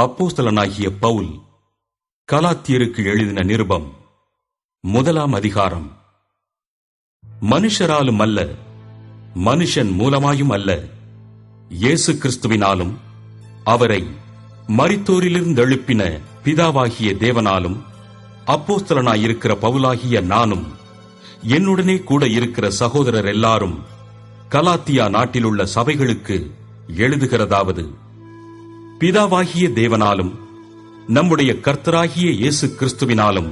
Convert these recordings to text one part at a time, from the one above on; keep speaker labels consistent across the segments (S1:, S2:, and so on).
S1: அப்போஸ்தலனாகிய பவுல் கலாத்தியருக்கு எழுதின நிருபம் 1 அதிகாரம். மனுஷராலும் அல்ல, மனுஷன் மூலமாயும் அல்ல, இயேசு கிறிஸ்துவினாலும் அவரை மரித்தோரிலிருந்து எழுப்பின பிதாவாகிய தேவனாலும் அப்போஸ்தலனாயிருக்கிற பவுலாகிய நானும் என்னுடனே கூட இருக்கிற சகோதரர் எல்லாரும் கலாத்தியா நாட்டிலுள்ள சபைகளுக்கு எழுதுகிறதாவது: பிதாவாகிய தேவனாலும் நம்முடைய கர்த்தராகிய இயேசு கிறிஸ்துவினாலும்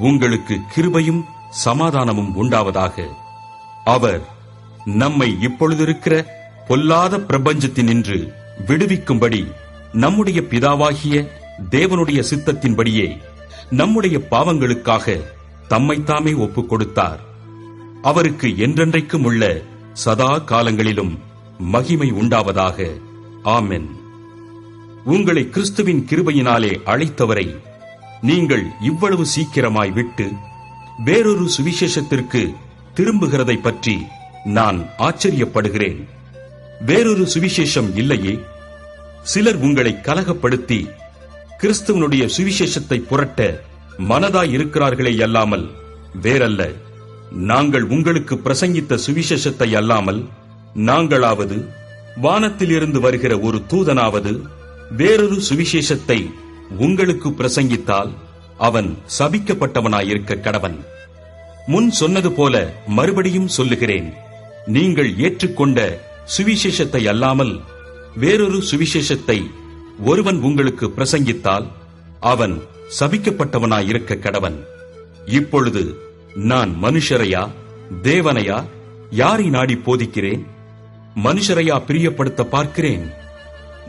S1: உங்களுக்கு கிருபையும் சமாதானமும் உண்டாவதாக. அவர் நம்மை இப்பொழுதிருக்கிற பொல்லாத பிரபஞ்சத்தினின்று விடுவிக்கும்படி நம்முடைய பிதாவாகிய தேவனுடைய சித்தத்தின்படியே நம்முடைய பாவங்களுக்காக தம்மைத்தாமே ஒப்புக் கொடுத்தார். அவருக்கு என்றென்றைக்கும் உள்ள சதா காலங்களிலும் மகிமை உண்டாவதாக. ஆமென். உங்களை கிறிஸ்துவின் கிருபையினாலே அழைத்தவரை நீங்கள் இவ்வளவு சீக்கிரமாய் விட்டு வேறொரு சுவிசேஷத்திற்கு திரும்புகிறதை பற்றி நான் ஆச்சரியப்படுகிறேன். வேறொரு சுவிசேஷம் இல்லையே? சிலர் உங்களை கலகப்படுத்தி கிறிஸ்துவனுடைய சுவிசேஷத்தை புரட்ட மனதாய் இருக்கிறார்களே அல்லாமல் வேறல்ல. நாங்கள் உங்களுக்கு பிரசங்கித்த சுவிசேஷத்தை அல்லாமல் நாங்களாவது வானத்திலிருந்து வருகிற ஒரு தூதனாவது வேறொரு சுவிசேஷத்தை உங்களுக்கு பிரசங்கித்தால் அவன் சபிக்கப்பட்டவனாயிருக்க கடவன். முன் சொன்னது போல மறுபடியும் சொல்லுகிறேன், நீங்கள் ஏற்றுக்கொண்ட சுவிசேஷத்தை அல்லாமல் வேறொரு சுவிசேஷத்தை ஒருவன் உங்களுக்கு பிரசங்கித்தால் அவன் சபிக்கப்பட்டவனாயிருக்க கடவன். இப்பொழுது நான் மனுஷரையா தேவனையா யாரை நாடி போதிக்கிறேன்? மனுஷரையா பிரியப்படுத்த பார்க்கிறேன்?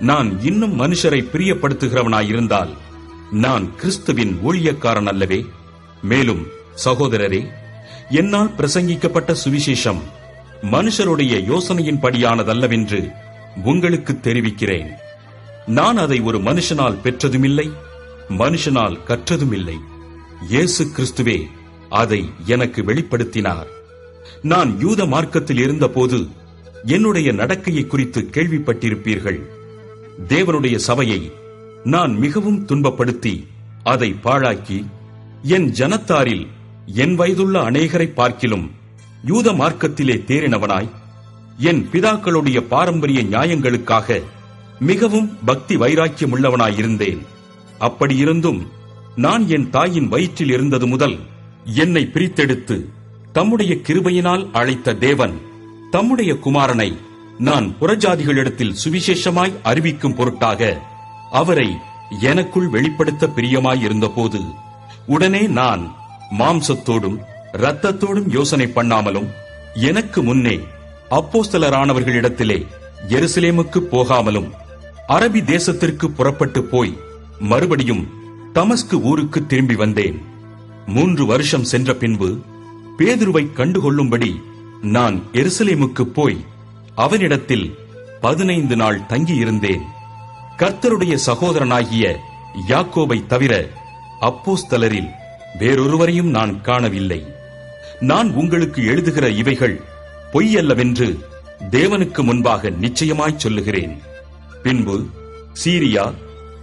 S1: நான் இன்னும் மனுஷரை பிரியப்படுத்துகிறவனாயிருந்தால் நான் கிறிஸ்துவின் ஊழியக்காரன் அல்லவே? மேலும் சகோதரரே, என்னால் பிரசங்கிக்கப்பட்ட சுவிசேஷம் மனுஷருடைய யோசனையின்படியானதல்லவென்று உங்களுக்கு தெரிவிக்கிறேன். நான் அதை ஒரு மனுஷனால் பெற்றதுமில்லை, மனுஷனால் கற்றதுமில்லை. இயேசு கிறிஸ்துவே அதை எனக்கு வெளிப்படுத்தினார். நான் யூத மார்க்கத்தில் இருந்தபோது என்னுடைய நடக்கையை குறித்து கேள்விப்பட்டிருப்பீர்கள். தேவனுடைய சபையை நான் மிகவும் துன்பப்படுத்தி அதை பாழாக்கி என் ஜனத்தாரில் என் வயதுள்ள அநேகரை பார்க்கிலும் யூத மார்க்கத்திலே தேறினவனாய் என் பிதாக்களுடைய பாரம்பரிய நியாயங்களுக்காக மிகவும் பக்தி வைராக்கியம் உள்ளவனாயிருந்தேன். அப்படியிருந்தும் நான் என் தாயின் வயிற்றில் இருந்தது முதல் என்னை பிரித்தெடுத்து தம்முடைய கிருபையினால் அழைத்த தேவன் தம்முடைய குமாரனை நான் புறஜாதிகளிடத்தில் சுவிசேஷமாய் அறிவிக்கும் பொருட்டாக அவரை எனக்குள் வெளிப்படுத்த பிரியமாயிருந்தபோது உடனே நான் மாம்சத்தோடும் இரத்தத்தோடும் யோசனை பண்ணாமலும் எனக்கு முன்னே அப்போஸ்தலரானவர்களிடத்திலே எருசலேமுக்கு போகாமலும் அரபி தேசத்திற்கு புறப்பட்டு போய் மறுபடியும் தமஸ்கு ஊருக்கு திரும்பி வந்தேன். 3 வருஷம் சென்ற பின்பு பேதுருவை கண்டுகொள்ளும்படி நான் எருசலேமுக்கு போய் அவனிடத்தில் 15 நாள் தங்கியிருந்தேன். கர்த்தருடைய சகோதரனாகிய யாக்கோபை தவிர அப்போஸ்தலரில் வேறொருவரையும் நான் காணவில்லை. நான் உங்களுக்கு எழுதுகிற இவைகள் பொய்யல்லவென்று தேவனுக்கு முன்பாக நிச்சயமாய் சொல்லுகிறேன். பின்பு சீரியா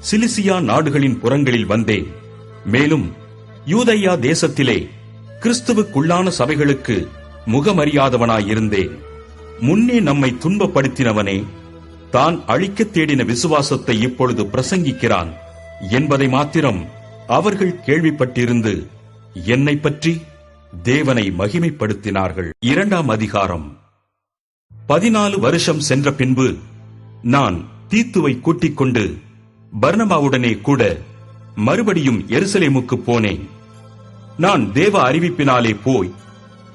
S1: சிலிசியா நாடுகளின் புறங்களில் வந்தேன். மேலும் யூதேயா தேசத்திலே கிறிஸ்துவுக்குள்ளான சபைகளுக்கு முகமறியாதவனாயிருந்தேன். முன்னே நம்மை துன்பப்படுத்தினவனே தான் அழிக்கத் தேடின விசுவாசத்தை இப்பொழுது பிரசங்கிக்கிறான் என்பதை மாத்திரம் அவர்கள் கேள்விப்பட்டிருந்து என்னை பற்றி தேவனை மகிமைப்படுத்தினார்கள். 2 அதிகாரம். 14 வருஷம் சென்ற பின்பு நான் தீத்துவை கூட்டிக் கொண்டு பர்னபாவுடனே கூட மறுபடியும் எருசலேமுக்கு போனேன். நான் தேவ அறிவிப்பினாலே போய்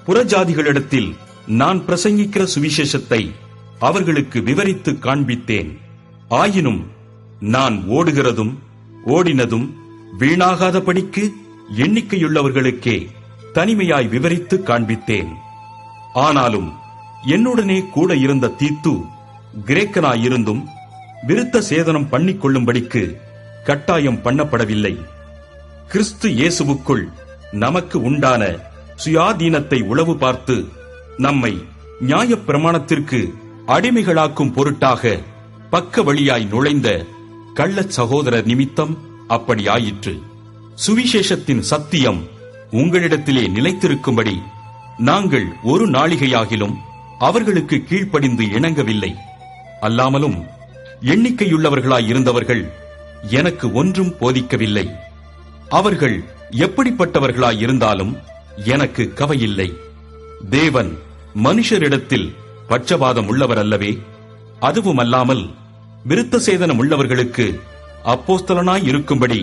S1: புறஜாதிகளிடத்தில் நான் பிரசங்கிக்கிற சுவிசேஷத்தை அவர்களுக்கு விவரித்து காண்பித்தேன். ஆயினும் நான் ஓடுகிறதும் ஓடினதும் வீணாகாதபடிக்கு எண்ணிக்கையுள்ளவர்களுக்கே தனிமையாய் விவரித்து காண்பித்தேன். ஆனாலும் என்னுடனே கூட இருந்த தீத்து கிரேக்கனாயிருந்தும் விருத்த சேதனம் பண்ணிக்கொள்ளும்படிக்கு கட்டாயம் பண்ணப்படவில்லை. கிறிஸ்து இயேசுவுக்குள் நமக்கு உண்டான சுயாதீனத்தை உளவு பார்த்து நம்மை நியாயப்பிரமாணத்திற்கு அடிமைகளாக்கும் பொருட்டாக பக்க வழியாய் நுழைந்த கள்ளச் சகோதரர் நிமித்தம் அப்படி ஆயிற்று. சுவிசேஷத்தின் சத்தியம் உங்களிடத்திலே நிலைத்திருக்கும்படி நாங்கள் ஒரு நாளிகையாகிலும் அவர்களுக்கு கீழ்ப்படிந்து இணங்கவில்லை. அல்லாமலும் எண்ணிக்கையுள்ளவர்களாயிருந்தவர்கள் எனக்கு ஒன்றும் போதிக்கவில்லை. அவர்கள் எப்படிப்பட்டவர்களாயிருந்தாலும் எனக்கு கவையில்லை. தேவன் மனுஷரிடத்தில் பட்சபாதம் உள்ளவர் அல்லவே. அதுவுமல்லாமல் விருத்த சேதனம் உள்ளவர்களுக்கு அப்போஸ்தலனாய் இருக்கும்படி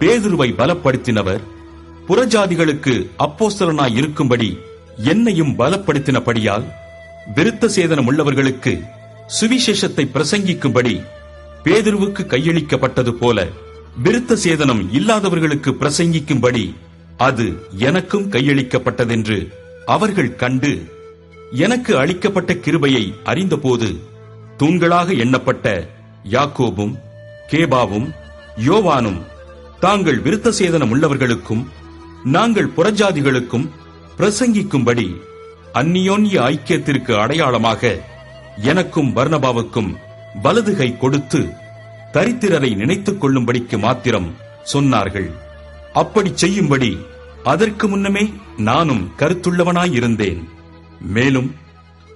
S1: பேதுருவை பலப்படுத்தினவர், புறஜாதிகளுக்கு அப்போஸ்தலனாய் இருக்கும்படி என்னையும் பலப்படுத்தினபடியால், விருத்த சேதனம் உள்ளவர்களுக்கு சுவிசேஷத்தை பிரசங்கிக்கும்படி பேதுருவுக்கு கையளிக்கப்பட்டது போல விருத்த சேதனம் இல்லாதவர்களுக்கு பிரசங்கிக்கும்படி அது எனக்கும் கையளிக்கப்பட்டதென்று அவர்கள் கண்டு, எனக்கு அளிக்கப்பட்ட கிருபையை அறிந்தபோது தூண்களாக எண்ணப்பட்ட யாக்கோபும் கேபாவும் யோவானும் தாங்கள் விருத்த சேதனம் உள்ளவர்களுக்கும் நாங்கள் புறஜாதிகளுக்கும் பிரசங்கிக்கும்படி அந்நியோன்ய ஐக்கியத்திற்கு அடையாளமாக எனக்கும் பர்னபாவுக்கும் வலதுகை கொடுத்து தரித்திரரை நினைத்துக் கொள்ளும்படிக்கு மாத்திரம் சொன்னார்கள். அப்படி செய்யும்படி அதற்கு முன்னமே நானும் கருத்துள்ளவனாயிருந்தேன். மேலும்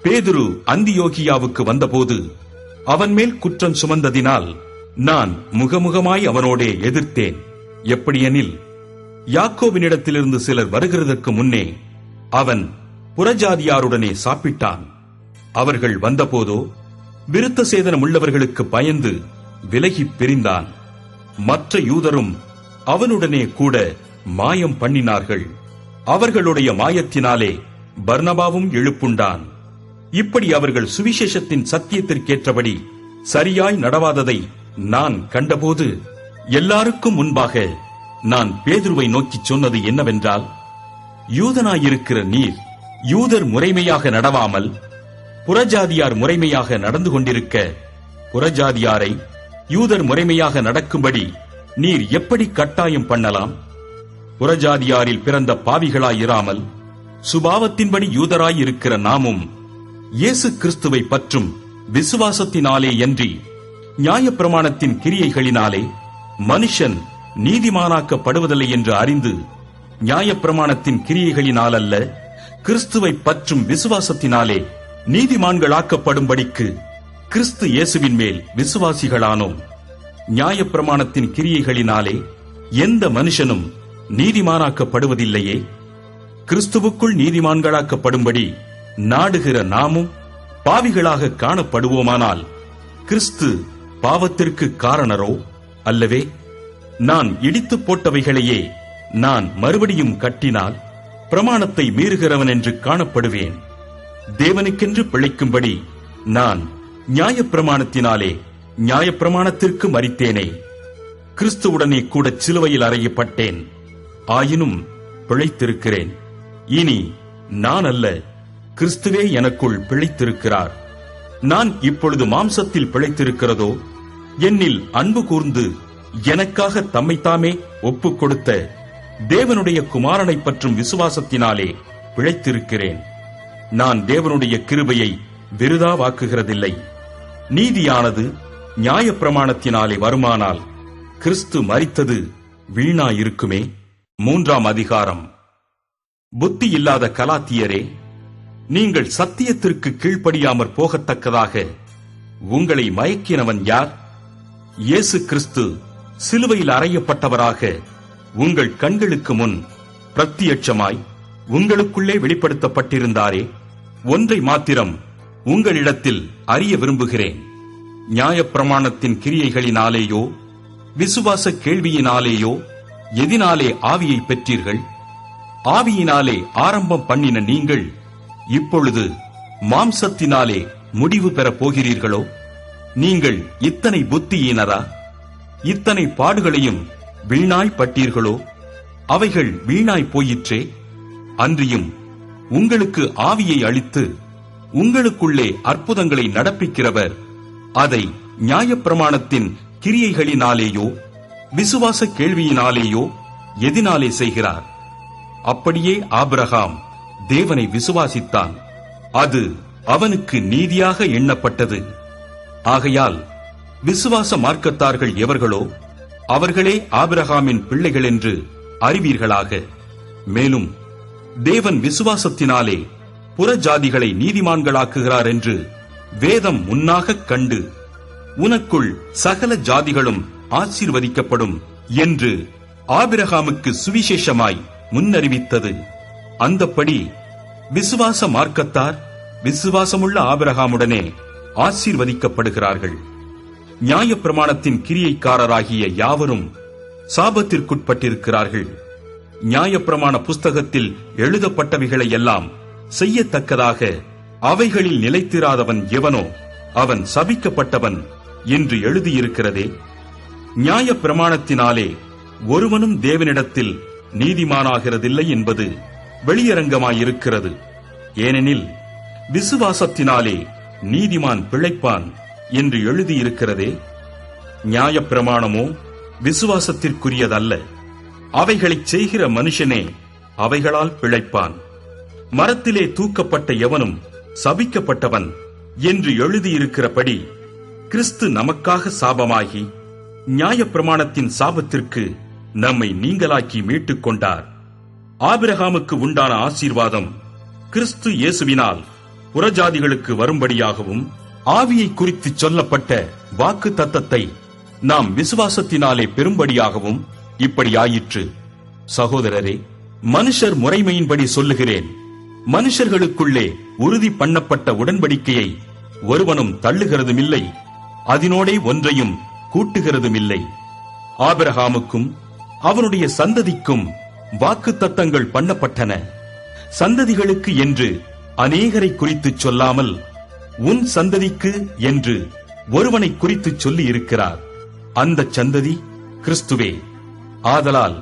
S1: பேதுரு அந்தியோகியாவுக்கு வந்தபோது அவன் மேல் குற்றம் சுமந்ததினால் நான் முகமுகமாய் அவனோடே எதிர்த்தேன். எப்படியெனில், யாக்கோபினிடத்திலிருந்து சிலர் வருகிறதற்கு முன்னே அவன் புறஜாதியாருடனே சாப்பிட்டான். அவர்கள் வந்தபோதோ விருத்த சேதனம் உள்ளவர்களுக்கு பயந்து விலகிப் பிரிந்தான். மற்ற யூதரும் அவனுடனே கூட மாயம் பண்ணினார்கள். அவர்களுடைய மாயத்தினாலே பர்னபாவும் எழுப்புண்டான். இப்படி அவர்கள் சுவிசேஷத்தின் சத்தியத்திற்கேற்றபடி சரியாய் நடவாததை நான் கண்டபோது எல்லாருக்கும் முன்பாக நான் பேதுருவை நோக்கிச் சொன்னது என்னவென்றால், யூதனாயிருக்கிற நீர் யூதர் முறைமையாக நடவாமல் புறஜாதியார் முறைமையாக நடந்து கொண்டிருக்க, புறஜாதியாரை யூதர் முறைமையாக நடக்கும்படி நீர் எப்படி கட்டாயம் பண்ணலாம்? புறஜாதியாரில் பிறந்த பாவிகளாயிராமல் சுபாவத்தின்படி யூதராயிருக்கிற நாமும் இயேசு கிறிஸ்துவை பற்றும் விசுவாசத்தினாலேயன்றி நியாயப்பிரமாணத்தின் கிரியைகளினாலே மனுஷன் நீதிமானாக்கப்படுவதில்லை என்று அறிந்து, நியாயப்பிரமாணத்தின் கிரியைகளினால் அல்ல, கிறிஸ்துவை பற்றும் விசுவாசத்தினாலே நீதிமான்களாக்கப்படும்படிக்கு கிறிஸ்து இயேசுவின் மேல் விசுவாசிகளானோம். நியாயப்பிரமாணத்தின் கிரியைகளினாலே எந்த மனுஷனும் நீதிமானாக்கப்படுவதில்லையே. கிறிஸ்துவுக்குள் நீதிமான்களாக்கப்படும்படி நாடுகிற நாமும் பாவிகளாக காணப்படுவோமானால் கிறிஸ்து பாவத்திற்கு காரணரோ அல்லவே? நான் இடித்து போட்டவைகளையே நான் மறுபடியும் கட்டினால் பிரமாணத்தை மீறுகிறவன் என்று காணப்படுவேன். தேவனுக்கென்று பிழைக்கும்படி நான் நியாயப்பிரமாணத்தினாலே நியாயப்பிரமாணத்திற்கு மரித்தேனே. கிறிஸ்துவுடனே கூட சிலுவையில் அறையப்பட்டேன். ஆயினும் பிழைத்திருக்கிறேன். இனி நான் அல்ல, கிறிஸ்துவே எனக்குள் பிழைத்திருக்கிறார். நான் இப்பொழுது மாம்சத்தில் பிழைத்திருக்கிறதோ, என்னில் அன்பு கூர்ந்து எனக்காக தம்மைத்தாமே ஒப்புக் கொடுத்த தேவனுடைய குமாரனை பற்றும் விசுவாசத்தினாலே பிழைத்திருக்கிறேன். நான் தேவனுடைய கிருபையை விருதாவாக்குகிறதில்லை. நீதியானது நியாயப்பிரமாணத்தினாலே வருமானால் கிறிஸ்து மரித்தது வீணாயிருக்குமே. 3ஆம் அதிகாரம். புத்தி இல்லாத கலாத்தியரே, நீங்கள் சத்தியத்திற்கு கீழ்ப்படியாமற் போகத்தக்கதாக உங்களை மயக்கினவன் யார்? இயேசு கிறிஸ்து சிலுவையில் அறையப்பட்டவராக உங்கள் கண்களுக்கு முன் பிரத்தியட்சமாய் உங்களுக்குள்ளே வெளிப்படுத்தப்பட்டிருந்தாரே. ஒன்றை மாத்திரம் உங்களிடத்தில் அறிய விரும்புகிறேன். நியாயப்பிரமாணத்தின் கிரியைகளினாலேயோ விசுவாச கேள்வியினாலேயோ எதினாலே ஆவியை பெற்றீர்கள்? ஆவியினாலே ஆரம்பம் பண்ணின நீங்கள் இப்பொழுது மாம்சத்தினாலே முடிவு பெறப் போகிறீர்களோ? நீங்கள் இத்தனை புத்தியினரா? இத்தனை பாடுகளையும் வீணாய்ப்பட்டீர்களோ? அவைகள் வீணாய் போயிற்றே. அன்றியும் உங்களுக்கு ஆவியை அளித்து உங்களுக்குள்ளே அற்புதங்களை நடப்பிக்கிறவர் அதை நியாயப்பிரமாணத்தின் கிரியைகளினாலேயோ விசுவாச கேள்வியினாலேயோ எதினாலே செய்கிறார்? அப்படியே ஆபிரகாம் தேவனை விசுவாசித்தான், அது அவனுக்கு நீதியாக எண்ணப்பட்டது. ஆகையால் விசுவாச மார்க்கத்தார்கள் எவர்களோ அவர்களே ஆபிரகாமின் பிள்ளைகள் என்று அறிவீர்களாக. மேலும் தேவன் விசுவாசத்தினாலே புறஜாதிகளை நீதிமான்களாக்குகிறார் என்று வேதம் முன்னாகக் கண்டு, உனக்குள் சகல ஜாதிகளும் ஆசீர்வதிக்கப்படும் என்று ஆபிரகாமுக்கு சுவிசேஷமாய் முன்னறிவித்தது. அந்தப்படி விசுவாச மார்க்கத்தார் விசுவாசமுள்ள ஆபிரகாமுடனே ஆசீர்வதிக்கப்படுகிறார்கள். நியாயப்பிரமாணத்தின் கிரியைக்காரராகிய யாவரும் சாபத்திற்குட்பட்டிருக்கிறார்கள். நியாயப்பிரமாண புஸ்தகத்தில் எழுதப்பட்டவைகளை எல்லாம் செய்யத்தக்கதாக அவைகளில் நிலைத்திராதவன் எவனோ அவன் சபிக்கப்பட்டவன் என்று எழுதியிருக்கிறதே. நியாயப்பிரமாணத்தினாலே ஒருவனும் தேவனிடத்தில் நீதிமானாகிறதில்லை என்பது வெளியரங்கமாயிருக்கிறது. ஏனெனில் விசுவாசத்தினாலே நீதிமான் பிழைப்பான் என்று எழுதியிருக்கிறதே. நியாயப்பிரமாணமோ விசுவாசத்திற்குரியதல்ல, அவைகளைச் செய்கிற மனுஷனே அவைகளால் பிழைப்பான். மரத்திலே தூக்கப்பட்ட எவனும் சபிக்கப்பட்டவன் என்று எழுதியிருக்கிறபடி கிறிஸ்து நமக்காக சாபமாகி நியாயப்பிரமாணத்தின் சாபத்திற்கு நம்மை நீங்களாக்கி மீட்டுக் கொண்டார். ஆபிரகாமுக்கு உண்டான ஆசீர்வாதம் கிறிஸ்து இயேசுவினால் புறஜாதிகளுக்கு வரும்படியாகவும், ஆவியை குறித்து சொல்லப்பட்ட வாக்கு தத்தத்தை நாம் விசுவாசத்தினாலே பெறும்படியாகவும் இப்படியாயிற்று. சகோதரரே, மனுஷர் முறைமையின்படி சொல்லுகிறேன், மனுஷர்களுக்குள்ளே உறுதி பண்ணப்பட்ட உடன்படிக்கையை ஒருவனும் தள்ளுகிறதுமில்லை, அதனோடே ஒன்றையும் கூட்டுகிறதுமில்லை. ஆபிரகாமுக்கும் அவனுடைய சந்ததிக்கும் வாக்கு தத்தங்கள் பண்ணப்பட்டன. சந்ததிகளுக்கு என்று அநேகரை குறித்துச் சொல்லாமல் உன் சந்ததிக்கு என்று ஒருவனை குறித்துச் சொல்லி இருக்கிறார். அந்த சந்ததி கிறிஸ்துவே. ஆதலால்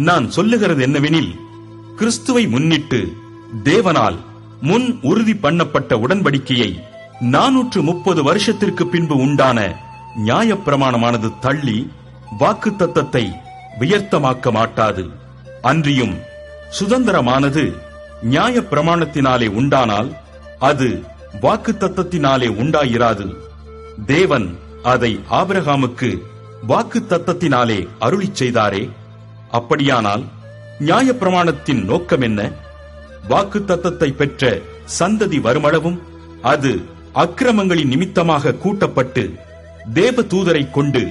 S1: நான் சொல்லுகிறது என்னவெனில், கிறிஸ்துவை முன்னிட்டு தேவனால் முன் உறுதி பண்ணப்பட்ட உடன்படிக்கையை 430 வருஷத்திற்கு பின்பு உண்டான நியாயப்பிரமாணமானது தள்ளி வாக்கு தத்தத்தை வியர்த்தமாக்க மாட்டாது. அன்றியும் சுதந்திரமானது நியாயப்பிரமாணத்தினாலே உண்டானால் அது வாக்கு தத்தத்தினாலே உண்டாயிராது. தேவன் அதை ஆபிரகாமுக்கு வாக்கு தத்தத்தினாலே அருளிச் செய்தாரே. அப்படியானால் நியாயப்பிரமாணத்தின் நோக்கம் என்ன? வாக்கு தத்தத்தை பெற்ற சந்ததி வருமளவும் அது அக்கிரமங்களின் நிமித்தமாக கூட்டப்பட்டு தேவ தூதரை கொண்டு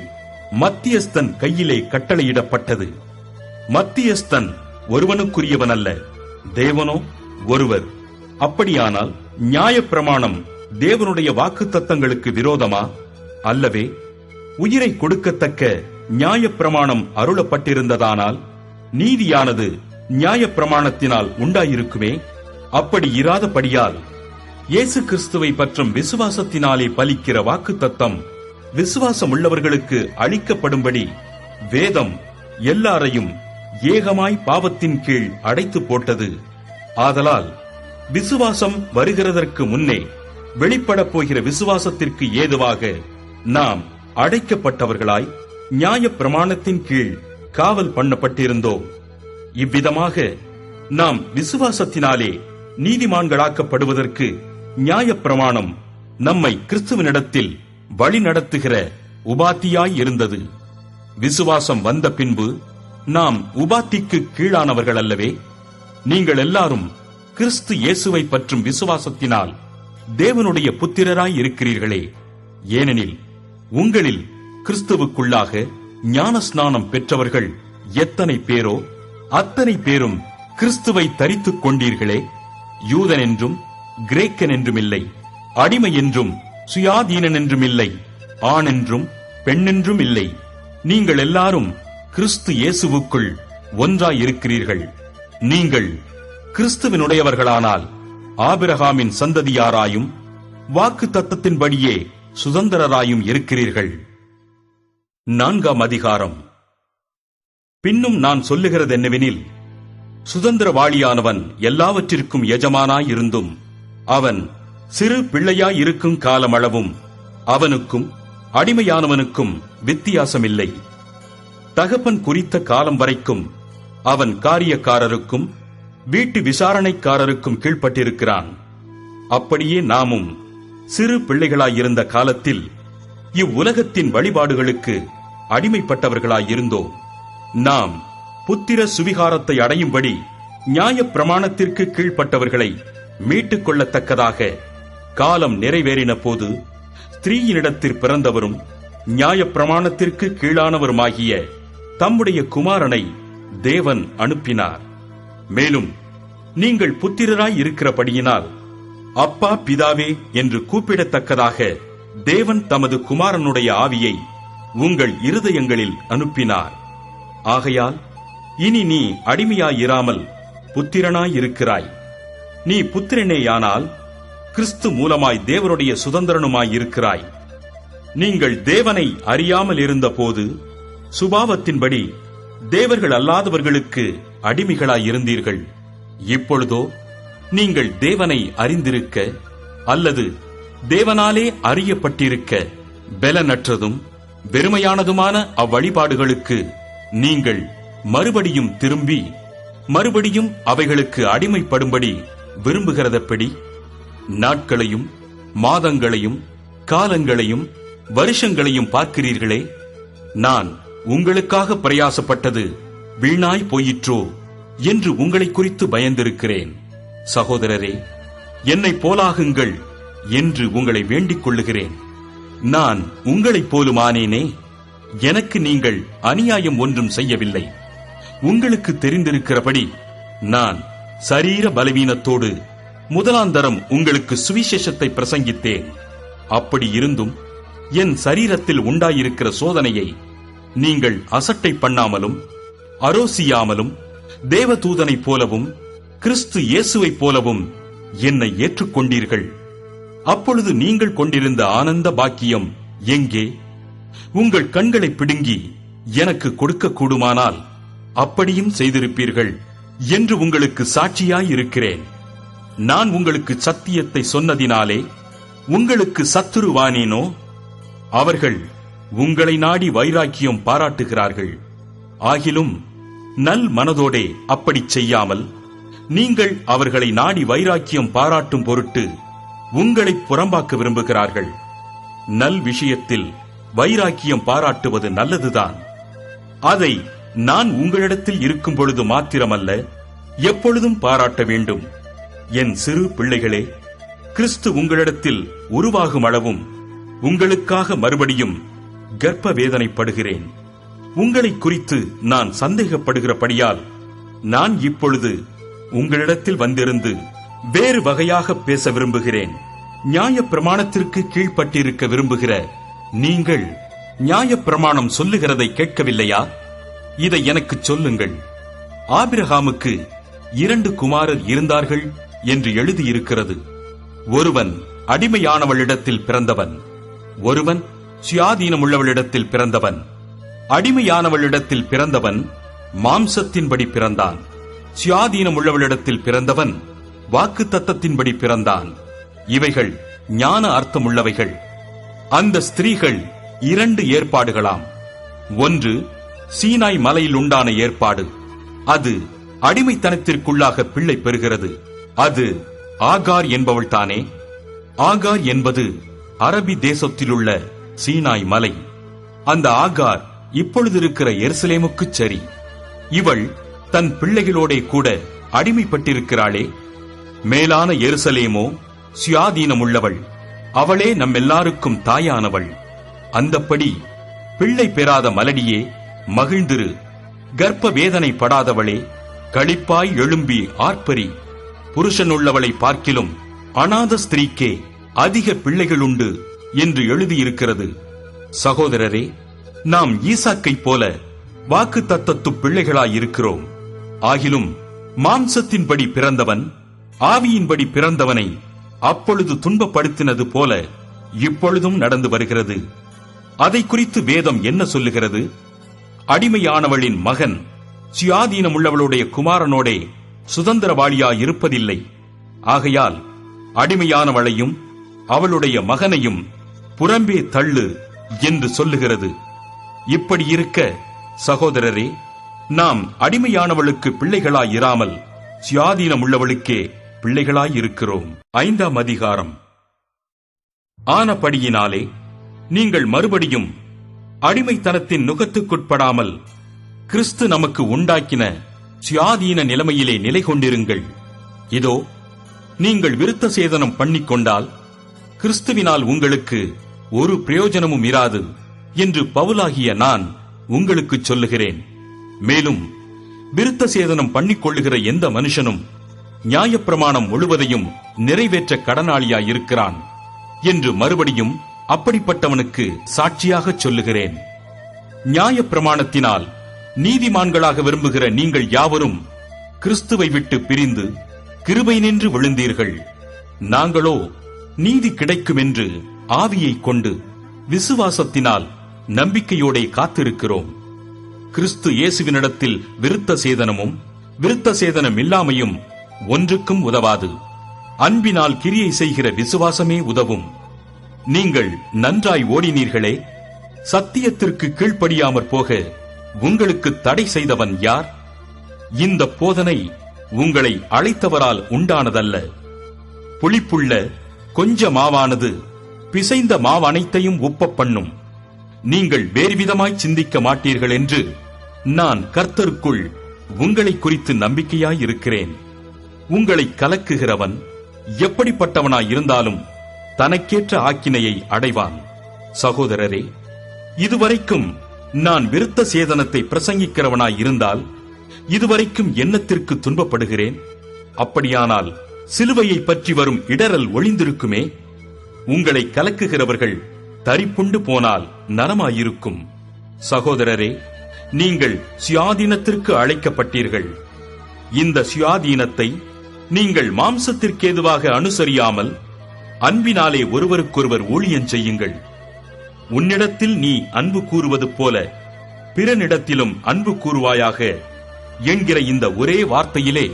S1: மத்தியஸ்தன் கையிலே கட்டளையிடப்பட்டது. மத்தியஸ்தன் ஒருவனுக்குரியவன் அல்ல, தேவனோ ஒருவர். அப்படியானால் நியாயப்பிரமாணம் தேவனுடைய வாக்கு தத்தங்களுக்கு விரோதமா? அல்லவே. உயிரை கொடுக்கத்தக்க நியாயப்பிரமாணம் அருளப்பட்டிருந்ததானால் நீதியானது நியாயப்பிரமாணத்தினால் உண்டாயிருக்குமே. அப்படி இராதபடியால் இயேசு கிறிஸ்துவை பற்றும் விசுவாசத்தினாலே பலிக்கிற வாக்கு தத்தம் விசுவாசம் உள்ளவர்களுக்கு அளிக்கப்படும்படி வேதம் எல்லாரையும் ஏகமாய் பாவத்தின் கீழ் அடைத்து போட்டது. ஆதலால் விசுவாசம் வருகிறதற்கு முன்னே வெளிப்படப் போகிற விசுவாசத்திற்கு ஏதுவாக நாம் அடைக்கப்பட்டவர்களாய் நியாயப்பிரமாணத்தின் கீழ் காவல் பண்ணப்பட்டிருந்தோம். இவ்விதமாக நாம் விசுவாசத்தினாலே நீதிமான்களாக்கப்படுவதற்கு நியாயப்பிரமாணம் நம்மை கிறிஸ்துவனிடத்தில் வழி நடத்துகிற உபாத்தியாய் இருந்தது. விசுவாசம் வந்த பின்பு நாம் உபாத்திக்கு கீழானவர்கள் அல்லவே. நீங்கள் எல்லாரும் கிறிஸ்து இயேசுவை பற்றும் விசுவாசத்தினால் தேவனுடைய புத்திரராய் இருக்கிறீர்களே. ஏனெனில் உங்களில் கிறிஸ்துவுக்குள்ளாக ஞானஸ்நானம் பெற்றவர்கள் எத்தனை பேரோ அத்தனை பேரும் கிறிஸ்துவை தரித்துக் கொண்டீர்களே. யூதன் என்றும் கிரேக்கன் என்றும் இல்லை, அடிமை என்றும் சுயாதீனன் என்றும் இல்லை, ஆண் என்றும் பெண்ணென்றும் இல்லை, நீங்கள் எல்லாரும் கிறிஸ்து இயேசுவுக்குள் ஒன்றாயிருக்கிறீர்கள். நீங்கள் கிறிஸ்துவினுடையவர்களானால் ஆபிரகாமின் சந்ததியாராயும் வாக்கு தத்தத்தின்படியே சுதந்திரராயும் இருக்கிறீர்கள். 4ஆம் அதிகாரம். பின்னும் நான் சொல்லுகிறது என்னவெனில், சுதந்திரவாளியானவன் எல்லாவற்றிற்கும் எஜமானாயிருந்தும் அவன் சிறு பிள்ளையாயிருக்கும் காலமளவும் அவனுக்கும் அடிமையானவனுக்கும் வித்தியாசமில்லை. தகப்பன் குறித்த காலம் வரைக்கும் அவன் காரியக்காரருக்கும் வீட்டு விசாரணைக்காரருக்கும் கீழ்ப்பட்டிருக்கிறான். அப்படியே நாமும் சிறு பிள்ளைகளாயிருந்த காலத்தில் இவ்வுலகத்தின் வழிபாடுகளுக்கு அடிமைப்பட்டவர்களாயிருந்தோம். நாம் புத்திர சுவிகாரத்தை அடையும்படி நியாயப் பிரமாணத்திற்கு கீழ்ப்பட்டவர்களை மீட்டுக் கொள்ளத்தக்கதாக காலம் நிறைவேறின போது ஸ்திரீயினிடத்தில் பிறந்தவரும் நியாயப் பிரமாணத்திற்கு கீழானவருமாகிய தம்முடைய குமாரனை தேவன் அனுப்பினார். மேலும் நீங்கள் புத்திரராய் இருக்கிறபடியினால் அப்பா பிதாவே என்று கூப்பிடத்தக்கதாக தேவன் தமது குமாரனுடைய ஆவியை உங்கள் இருதயங்களில் அனுப்பினார். ஆகையால் இனி நீ அடிமையாயிராமல் புத்திரனாயிருக்கிறாய். நீ புத்திரனேயானால் கிறிஸ்து மூலமாய் தேவனுடைய சுதந்திரனுமாயிருக்கிறாய். நீங்கள் தேவனை அறியாமல் இருந்தபோது சுபாவத்தின்படி தேவர்கள் அல்லாதவர்களுக்கு அடிமைகளாயிருந்தீர்கள். இப்பொழுதோ நீங்கள் தேவனை அறிந்திருக்க அல்லது தேவனாலே அறியப்பட்டிருக்க பெலனற்றதும் வெறுமையானதுமான அவ்வழிபாடுகளுக்கு நீங்கள் மறுபடியும் திரும்பி மறுபடியும் அவைகளுக்கு அடிமைப்படும்படி விரும்புகிறதப்படி நாட்களையும் மாதங்களையும் காலங்களையும் வருஷங்களையும் பார்க்கிறீர்களே. நான் உங்களுக்காக பிரயாசப்பட்டது வீணாய் போயிற்றோ என்று உங்களை குறித்து பயந்திருக்கிறேன். சகோதரரே, என்னை போலாகுங்கள் என்று உங்களை வேண்டிக் கொள்ளுகிறேன். நான் உங்களைப் போலுமானேனே? எனக்கு நீங்கள் அநியாயம் ஒன்றும் செய்யவில்லை. உங்களுக்கு தெரிந்திருக்கிறபடி நான் சரீர பலவீனத்தோடு முதலாந்தரம் உங்களுக்கு சுவிசேஷத்தை பிரசங்கித்தேன். அப்படி இருந்தும் என் சரீரத்தில் உண்டாயிருக்கிற சோதனையை நீங்கள் அசட்டை பண்ணாமலும் அரோசியாமலும் தேவதூதனைப் போலவும் கிறிஸ்து இயேசுவைப் போலவும் என்னை ஏற்றுக்கொண்டீர்கள். அப்பொழுது நீங்கள் கொண்டிருந்த ஆனந்த பாக்கியம் எங்கே? உங்கள் கண்களை பிடுங்கி எனக்கு கொடுக்க கூடுமானால் அப்படியும் செய்திருப்பீர்கள் என்று உங்களுக்கு சாட்சியாயிருக்கிறேன். நான் உங்களுக்கு சத்தியத்தை சொன்னதினாலே உங்களுக்கு சத்துருவானேனோ? அவர்கள் உங்களை நாடி வைராக்கியம் பாராட்டுகிறார்கள். ஆகிலும் நல் மனதோடே அப்படிச் செய்யாமல் நீங்கள் அவர்களை நாடி வைராக்கியம் பாராட்டும் பொருட்டு உங்களை புறம்பாக்க விரும்புகிறார்கள். நல் விஷயத்தில் வைராக்கியம் பாராட்டுவது நல்லதுதான். அதை நான் உங்களிடத்தில் இருக்கும் பொழுது மாத்திரமல்ல, எப்பொழுதும் பாராட்ட வேண்டும். என் சிறு பிள்ளைகளே, கிறிஸ்து உங்களிடத்தில் உருவாகும் அளவும் உங்களுக்காக மறுபடியும் கர்ப்ப வேதனைப்படுகிறேன். உங்களை குறித்து நான் சந்தேகப்படுகிறபடியால் நான் இப்பொழுது உங்களிடத்தில் வந்திருந்து வேறு வகையாக பேச விரும்புகிறேன். நியாய பிரமாணத்திற்கு கீழ்ப்பட்டிருக்க விரும்புகிற நீங்கள் நியாய பிரமாணம் சொல்லுகிறதை கேட்கவில்லையா? இதை எனக்கு சொல்லுங்கள். ஆபிரகாமுக்கு 2 குமாரர் இருந்தார்கள் என்று எழுதியிருக்கிறது. ஒருவன் அடிமையானவளிடத்தில் பிறந்தவன், ஒருவன் சுயாதீனமுள்ளவளிடத்தில் பிறந்தவன். அடிமையானவளிடத்தில் பிறந்தவன் மாம்சத்தின்படி பிறந்தான். சுயாதீனமுள்ளவளிடத்தில் பிறந்தவன் வாக்குத்தத்தத்தின்படி பிறந்தான். இவைகள் ஞான அர்த்தமுள்ளவைகள். அந்த ஸ்திரீகள் 2 ஏற்பாடுகளாம். ஒன்று சீனாய் மலையில் உண்டான ஏற்பாடு. அது அடிமைத்தனத்திற்குள்ளாக பிள்ளை பெறுகிறது. அது ஆகார் என்பவள் தானே. ஆகார் என்பது அரபி தேசத்திலுள்ள சீனாய் மலை. அந்த ஆகார் இப்பொழுது இருக்கிற எருசலேமுக்கு சரி. இவள் தன் பிள்ளைகளோட கூட அடிமைப்பட்டிருக்கிறாளே. மேலான எருசலேமோ சுயாதீனமுள்ளவள். அவளே நம்மெல்லாருக்கும் தாயானவள். அந்தப்படி பிள்ளை பெறாத மலடியே மகிழ்ந்திரு. கர்ப்ப வேதனை படாதவளே களிப்பாய் எழும்பி ஆர்ப்பரி. புருஷனுள்ளவளை பார்க்கிலும் அநாத ஸ்திரீக்கே அதிக பிள்ளைகளுண்டு என்று எழுதியிருக்கிறது. சகோதரரே, நாம் ஈசாக்கைப் போல வாக்கு தத்தத்து பிள்ளைகளாயிருக்கிறோம். ஆகிலும் மாம்சத்தின்படி பிறந்தவன் ஆவியின்படி பிறந்தவனை அப்பொழுது துன்பப்படுத்தினது போல இப்பொழுதும் நடந்து வருகிறது. அதை குறித்து வேதம் என்ன சொல்லுகிறது? அடிமையானவளின் மகன் சுயாதீனமுள்ளவளுடைய குமாரனோடே சுதந்திரவாளியாயிருப்பதில்லை. ஆகையால் அடிமையானவளையும் அவளுடைய மகனையும் புறம்பே தள்ளு என்று சொல்லுகிறது. இப்படி இருக்க சகோதரரே, நாம் அடிமையானவளுக்கு பிள்ளைகளாயிராமல் சுயாதீனமுள்ளவளுக்கே பிள்ளைகளாயிருக்கிறோம். 5ஆம் அதிகாரம். ஆனபடியினாலே நீங்கள் மறுபடியும் அடிமைத்தனத்தின் நுகத்துக்குட்படாமல் கிறிஸ்து நமக்கு உண்டாக்கின சுயாதீன நிலைமையிலே நிலை கொண்டிருங்கள். இதோ நீங்கள் விருத்த சேதனம் பண்ணிக்கொண்டால் கிறிஸ்துவினால் உங்களுக்கு ஒரு பிரயோஜனமும் இராது என்று பவுலாகிய நான் உங்களுக்கு சொல்லுகிறேன். மேலும் விருத்த சேதனம் பண்ணிக்கொள்ளுகிற எந்த மனுஷனும் நியாயப்பிரமாணம் முழுவதையும் நிறைவேற்ற கடனாளியாயிருக்கிறான் என்று மறுபடியும் அப்படிப்பட்டவனுக்கு சாட்சியாக சொல்லுகிறேன். நியாயப்பிரமாணத்தினால் நீதிமான்களாக விரும்புகிற நீங்கள் யாவரும் கிறிஸ்துவை விட்டு பிரிந்து கிருபை நின்று விழுந்தீர்கள். நாங்களோ நீதி கிடைக்கும் என்று ஆவியை கொண்டு விசுவாசத்தினால் நம்பிக்கையோடே காத்திருக்கிறோம். கிறிஸ்து இயேசுவினிடத்தில் விருத்த சேதனமும் விருத்த சேதனம் இல்லாமையும் ஒன்றுக்கும் உதவாது. அன்பினால் கிரியை செய்கிற விசுவாசமே உதவும். நீங்கள் நன்றாய் ஓடினீர்களே, சத்தியத்திற்கு கீழ்ப்படியாமற் போக உங்களுக்கு தடை செய்தவன் யார்? இந்த போதனை உங்களை அழைத்தவரால் உண்டானதல்ல. புளிப்புள்ள கொஞ்ச மாவானது பிசைந்த மாவனைத்தையும் உப்பப் பண்ணும். நீங்கள் வேறுவிதமாய் சிந்திக்க மாட்டீர்கள் என்று நான் கர்த்தருக்குள் உங்களை குறித்து நம்பிக்கையாயிருக்கிறேன். உங்களை கலக்குகிறவன் எப்படிப்பட்டவனாயிருந்தாலும் தனக்கேற்ற ஆக்கினையை அடைவான். சகோதரரே, இதுவரைக்கும் நான் விருத்த சேதனத்தை பிரசங்கிக்கிறவனாயிருந்தால் இதுவரைக்கும் என்னத்திற்கு துன்பப்படுகிறேன்? அப்படியானால் சிலுவையை பற்றி வரும் இடரல் ஒளிந்திருக்குமே. உங்களை கலக்குகிறவர்கள் தரிப்புண்டு போனால் நலமாயிருக்கும். சகோதரரே, நீங்கள் சுயாதீனத்திற்கு அழைக்கப்பட்டீர்கள். இந்த சுயாதீனத்தை நீங்கள் மாம்சத்திற்கேதுவாக அனுசரியாமல் அன்பினாலே ஒருவருக்கொருவர் ஊழியம் செய்யுங்கள். உன்னிடத்தில் நீ அன்பு கூறுவது போல பிறனிடத்திலும் அன்பு கூறுவாயாக என்கிற இந்த ஒரே வார்த்தையிலே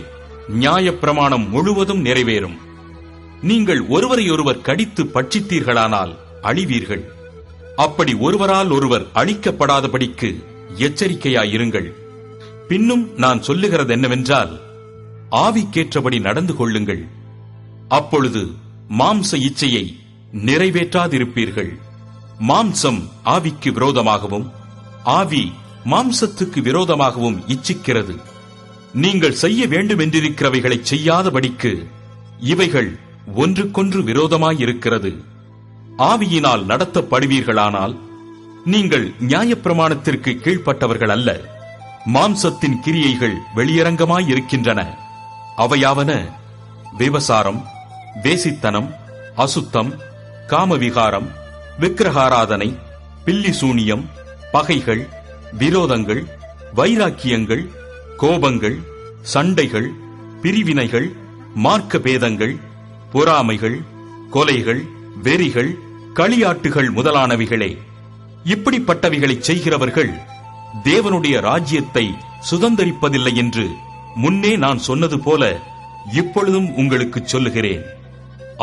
S1: நியாயப்பிரமாணம் முழுவதும் நிறைவேறும். நீங்கள் ஒருவரையொருவர் கடித்து பட்சித்தீர்களானால் அழிவீர்கள். அப்படி ஒருவரால் ஒருவர் அழிக்கப்படாதபடிக்கு எச்சரிக்கையாயிருங்கள். பின்னும் நான் சொல்லுகிறது என்னவென்றால், ஆவிக்கேற்றபடி நடந்து கொள்ளுங்கள். அப்பொழுது மாம்ச இச்சையை நிறைவேற்றாதிருப்பீர்கள். மாம்சம் ஆவிக்கு விரோதமாகவும் ஆவி மாம்சத்துக்கு விரோதமாகவும் இச்சிக்கிறது. நீங்கள் செய்ய வேண்டுமென்றிருக்கிறவைகளை செய்யாதபடிக்கு இவைகள் ஒன்றுக்கொன்று விரோதமாயிருக்கிறது. ஆவியினால் நடத்தப்படுவீர்களானால் நீங்கள் நியாயப்பிரமாணத்திற்கு கீழ்ப்பட்டவர்கள் அல்ல. மாம்சத்தின் கிரியைகள் வெளியரங்கமாயிருக்கின்றன. அவையாவன: விபசாரம், வேசித்தனம், அசுத்தம், காமவிகாரம், விக்கிரகாராதனை, பில்லிசூனியம், பகைகள், விரோதங்கள், வைராக்கியங்கள், கோபங்கள், சண்டைகள், பிரிவினைகள், மார்க்க பேதங்கள், பொறாமைகள், கொலைகள், வெறிகள், களியாட்டுகள் முதலானவைகளே. இப்படிப்பட்டவைகளை செய்கிறவர்கள் தேவனுடைய ராஜ்யத்தை சுதந்தரிப்பதில்லை என்று முன்னே நான் சொன்னது போல இப்பொழுதும் உங்களுக்கு சொல்லுகிறேன்.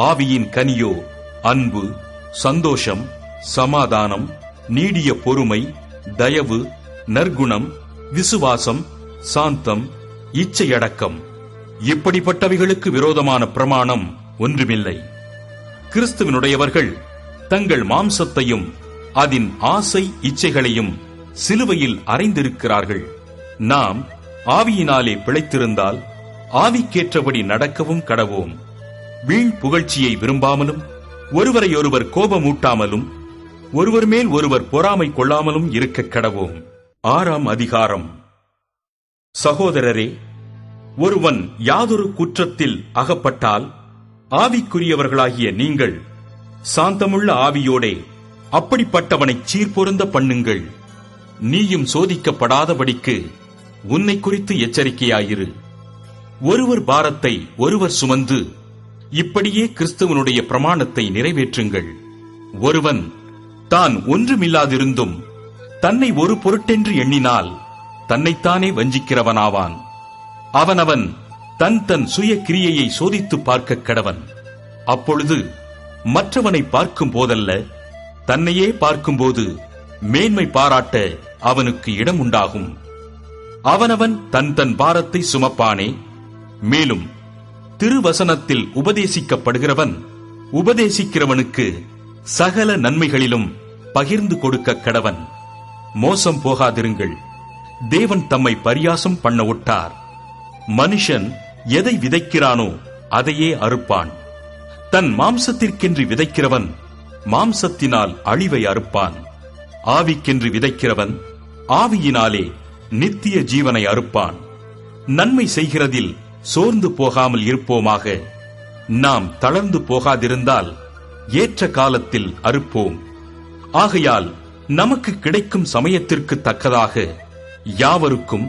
S1: ஆவியின் கனியோ அன்பு, சந்தோஷம், சமாதானம், நீடிய பொறுமை, தயவு, நற்குணம், விசுவாசம், சாந்தம், இச்சையடக்கம். இப்படிப்பட்டவைகளுக்கு விரோதமான பிரமாணம் ஒன்றுமில்லை. கிறிஸ்துவினுடையவர்கள் தங்கள் மாம்சத்தையும் அதன் ஆசை இச்சைகளையும் சிலுவையில் அறைந்திருக்கிறார்கள். நாம் ஆவியினாலே பிழைத்திருந்தால் ஆவிக்கேற்றபடி நடக்கவும் கடவோம். வீண் புகழ்ச்சியை விரும்பாமலும் ஒருவரையொருவர் கோபமூட்டாமலும் ஒருவர் மேல் ஒருவர் பொறாமை கொள்ளாமலும் இருக்க கடவோம். 6ஆம் அதிகாரம். சகோதரரே, ஒருவன் யாதொரு குற்றத்தில் அகப்பட்டால் ஆவிக்குரியவர்களாகிய நீங்கள் சாந்தமுள்ள ஆவியோடே அப்படிப்பட்டவனை சீர்பொருந்த பண்ணுங்கள். நீயும் சோதிக்கப்படாதபடிக்கு உன்னை குறித்து எச்சரிக்கையாயிரு. ஒருவர் பாரத்தை ஒருவர் சுமந்து இப்படியே கிறிஸ்துவனுடைய பிரமாணத்தை நிறைவேற்றுங்கள். ஒருவன் தான் ஒன்றுமில்லாதிருந்தும் தன்னை ஒரு பொருட்டென்று எண்ணினால் தன்னைத்தானே வஞ்சிக்கிறவனாவான். அவனவன் தன் தன் சுய கிரியையை சோதித்து பார்க்க கடவன். அப்பொழுது மற்றவனை பார்க்கும் போதல்ல, தன்னையே பார்க்கும்போது மேன்மை பாராட்ட அவனுக்கு இடம் உண்டாகும். அவனவன் தன் தன் பாரத்தை சுமப்பானே. மேலும் திருவசனத்தில் உபதேசிக்கப்படுகிறவன் உபதேசிக்கிறவனுக்கு சகல நன்மைகளிலும் பகிர்ந்து கொடுக்க கடவன். மோசம் போகாதிருங்கள். தேவன் தம்மை பரியாசம் பண்ண விட்டார். மனுஷன் எதை விதைக்கிறானோ அதையே அறுப்பான். தன் மாம்சத்திற்கென்று விதைக்கிறவன் மாம்சத்தினால் அழிவை அறுப்பான். ஆவிக்கென்று விதைக்கிறவன் ஆவியினாலே நித்திய ஜீவனை அறுப்பான். நன்மை செய்கிறதில் சோர்ந்து போகாமல் இருப்போமாக. நாம் தளர்ந்து போகாதிருந்தால் ஏற்ற காலத்தில் அறுப்போம். ஆகையால் நமக்கு கிடைக்கும் சமயத்திற்கு தக்கதாக யாவருக்கும்,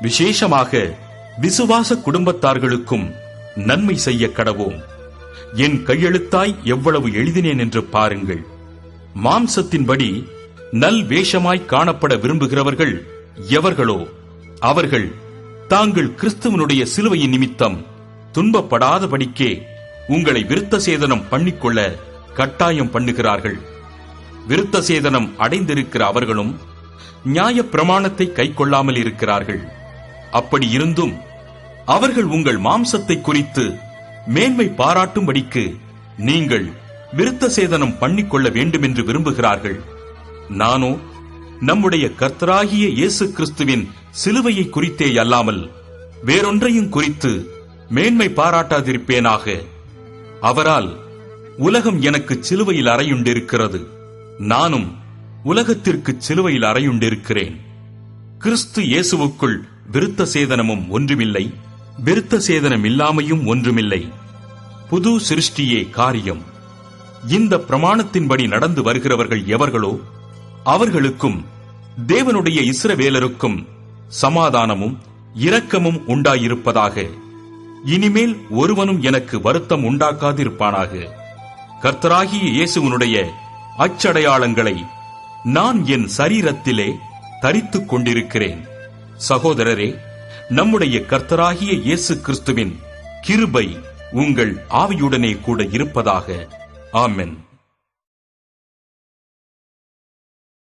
S1: விசேஷமாக விசுவாச குடும்பத்தார்களுக்கும் நன்மை செய்ய கடவோம். என் கையெழுத்தாய் எவ்வளவு எழுதினேன் என்று பாருங்கள். மாம்சத்தின்படி நல் வேஷமாய் காணப்பட விரும்புகிறவர்கள் எவர்களோ அவர்கள் தாங்கள் கிறிஸ்துவனுடைய சிலுவையின் நிமித்தம் துன்பப்படாதபடிக்கே உங்களை விருத்த சேதனம் பண்ணிக்கொள்ள கட்டாயம் பண்ணுகிறார்கள். விருத்த சேதனம் அடைந்திருக்கிற அவர்களும் நியாய பிரமாணத்தை கைக்கொள்ளாமல் இருக்கிறார்கள். அப்படி இருந்தும் அவர்கள் உங்கள் மாம்சத்தை குறித்து மேன்மை பாராட்டும்படிக்கு நீங்கள் விருத்த சேதனம் பண்ணிக்கொள்ள வேண்டும் என்று விரும்புகிறார்கள். நானோ நம்முடைய கர்த்தராகிய இயேசு கிறிஸ்துவின் சிலுவையை குறித்தே அல்லாமல் வேறொன்றையும் குறித்து மேன்மை பாராட்டாதிருப்பேனாக. அவரால் உலகம் எனக்கு சிலுவையில் அறையுண்டிருக்கிறது, நானும் உலகத்திற்கு சிலுவையில் அறையுண்டிருக்கிறேன். கிறிஸ்து இயேசுவுக்குள் விருத்த சேதனமும் ஒன்றுமில்லை, விருத்த சேதனம் இல்லாமையும் ஒன்றுமில்லை. புது சிருஷ்டியே காரியம். இந்த பிரமாணத்தின்படி நடந்து வருகிறவர்கள் எவர்களோ அவர்களுக்கும் தேவனுடைய இஸ்ரவேலருக்கும் சமாதானமும் இரக்கமும் உண்டாயிருப்பதாக. இனிமேல் ஒருவனும் எனக்கு வருத்தம் உண்டாக்காதிருப்பானாக. கர்த்தராகிய இயேசுவினுடைய அச்சடையாளங்களை நான் என் சரீரத்திலே தரித்துக் கொண்டிருக்கிறேன். சகோதரரே, நம்முடைய கர்த்தராகிய இயேசு கிறிஸ்துவின் கிருபை உங்கள் ஆவியுடனே கூட இருப்பதாக. ஆமென்.